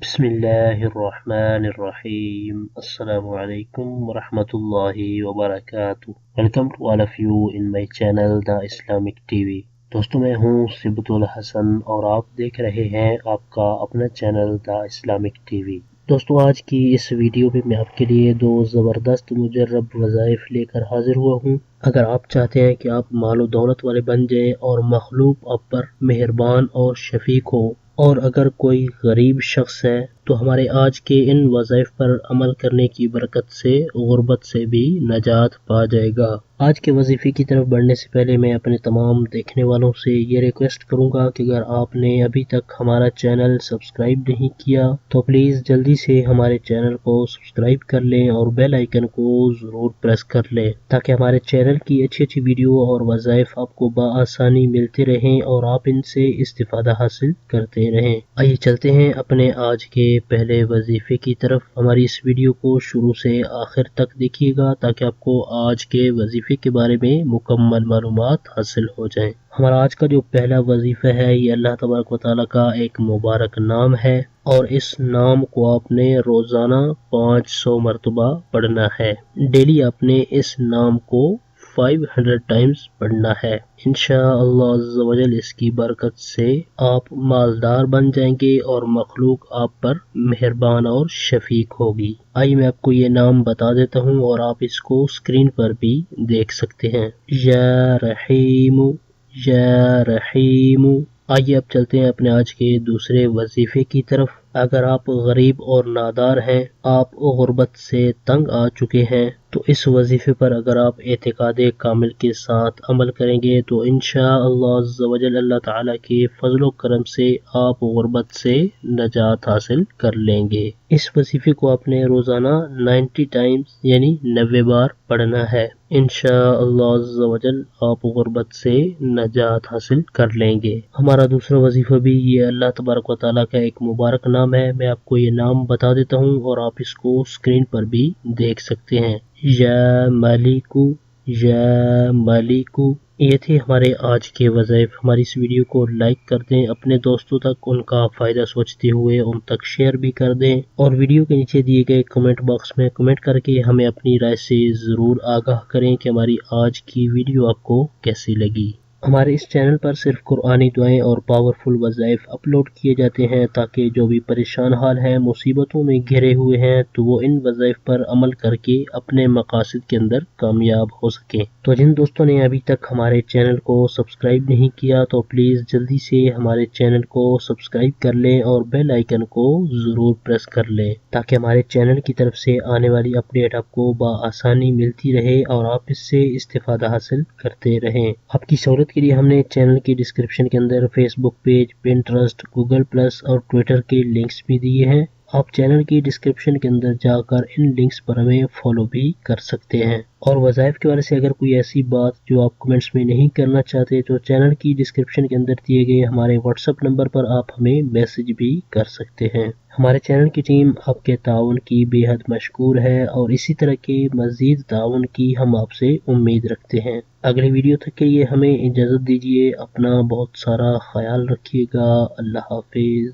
بسم الله الرحمن الرحيم. Assalamu alaikum wa rahmatullahi wa barakatuh. Welcome to all of you in my channel The Islamic TV. دوستوں میں ہوں سبۃ الحسن اور آپ دیکھ رہے ہیں آپ کا اپنا چینل The Islamic TV. دوستوں آج کی اس ویڈیو میں میں آپ کے لیے دو زبردست مجرب وظائف لے کر حاضر ہوا ہوں. اگر آپ چاہتے ہیں کہ آپ مال و دولت والے بن جائیں اور مخلوق آپ پر مہربان اور شفیق ہو، اور اگر کوئی غریب شخص ہے تو ہمارے آج کے ان وظائف پر عمل کرنے کی برکت سے غربت سے بھی نجات پا جائے گا. آج کے وظیفے کی طرف بڑھنے سے پہلے میں اپنے تمام دیکھنے والوں سے یہ ریکویسٹ کروں گا کہ اگر آپ نے ابھی تک ہمارا چینل سبسکرائب نہیں کیا تو پلیز جلدی سے ہمارے چینل کو سبسکرائب کر لیں اور بیل آئیکن کو ضرور پریس کر لیں تاکہ ہمارے چینل کی اچھی اچھی ویڈیو اور وظائف آپ کو بآسانی ملتے رہیں اور آپ ان سے استفادہ حاصل کرتے رہیں. آئیے چلتے ہیں اپنے آج کے پہلے وظیفے کی طرف. ہماری اس ویڈیو کو شروع سے آخر تک دیکھیے گا تاکہ آپ کو آج کے وظیفے کے بارے میں مکمل معلومات حاصل ہو جائیں. ہمارا آج کا جو پہلا وظیفہ ہے یہ اللہ تبارک و تعالیٰ کا ایک مبارک نام ہے اور اس نام کو آپ نے روزانہ 500 مرتبہ پڑھنا ہے. ڈیلی آپ نے اس نام کو 500 ٹائمز پڑھنا ہے. انشاءاللہ عز و جل اس کی برکت سے آپ مالدار بن جائیں گے اور مخلوق آپ پر مہربان اور شفیق ہوگی. آئیے میں آپ کو یہ نام بتا دیتا ہوں اور آپ اس کو اسکرین پر بھی دیکھ سکتے ہیں. یا رحیم، یا رحیم. آئیے اب چلتے ہیں اپنے آج کے دوسرے وظیفے کی طرف. اگر آپ غریب اور نادار ہیں، آپ غربت سے تنگ آ چکے ہیں، تو اس وظیفے پر اگر آپ اعتقاد کامل کے ساتھ عمل کریں گے تو انشاءاللہ عز و جل اللہ تعالیٰ کے فضل و کرم سے آپ غربت سے نجات حاصل کر لیں گے. اس وظیفے کو آپ نے روزانہ 90 ٹائمز یعنی 90 بار پڑھنا ہے. انشاءاللہ عز و جل آپ غربت سے نجات حاصل کر لیں گے. ہمارا دوسرا وظیفہ بھی یہ اللہ تبارک و تعالیٰ کا ایک مبارک نام ہے. میں آپ کو یہ نام بتا دیتا ہوں اور آپ اس کو اسکرین پر بھی دیکھ سکتے ہیں. یا مالکو، یا مالکو. یہ تھے ہمارے آج کے وظائف. ہماری اس ویڈیو کو لائک کر دیں، اپنے دوستوں تک ان کا فائدہ سوچتے ہوئے ان تک شیئر بھی کر دیں، اور ویڈیو کے نیچے دیے گئے کمنٹ باکس میں کمنٹ کر کے ہمیں اپنی رائے سے ضرور آگاہ کریں کہ ہماری آج کی ویڈیو آپ کو کیسی لگی. ہمارے اس چینل پر صرف قرآنی دعائیں اور پاورفل وظائف اپلوڈ کیے جاتے ہیں تاکہ جو بھی پریشان حال ہیں، مصیبتوں میں گھرے ہوئے ہیں، تو وہ ان وظائف پر عمل کر کے اپنے مقاصد کے اندر کامیاب ہو سکیں. تو جن دوستوں نے ابھی تک ہمارے چینل کو سبسکرائب نہیں کیا تو پلیز جلدی سے ہمارے چینل کو سبسکرائب کر لیں اور بیل آئیکن کو ضرور پریس کر لیں تاکہ ہمارے چینل کی طرف سے آنے والی اپڈیٹ آپ کو بآسانی ملتی رہے اور آپ اس سے استفادہ حاصل کرتے رہیں. آپ کی سہولت کے لیے ہم نے چینل کی ڈسکرپشن کے اندر فیس بک پیج، پنٹرسٹ، گوگل پلس اور ٹویٹر کے لنکس بھی دیے ہیں. آپ چینل کی ڈسکرپشن کے اندر جا کر ان لنکس پر ہمیں فالو بھی کر سکتے ہیں. اور وظائف کے بارے سے اگر کوئی ایسی بات جو آپ کمنٹس میں نہیں کرنا چاہتے تو چینل کی ڈسکرپشن کے اندر دیے گئے ہمارے واٹس ایپ نمبر پر آپ ہمیں میسج بھی کر سکتے ہیں. ہمارے چینل کی ٹیم آپ کے تعاون کی بے حد مشکور ہے اور اسی طرح کے مزید تعاون کی ہم آپ سے امید رکھتے ہیں. اگلی ویڈیو تک کے لیے ہمیں اجازت دیجیے. اپنا بہت سارا خیال رکھیے گا. اللہ حافظ.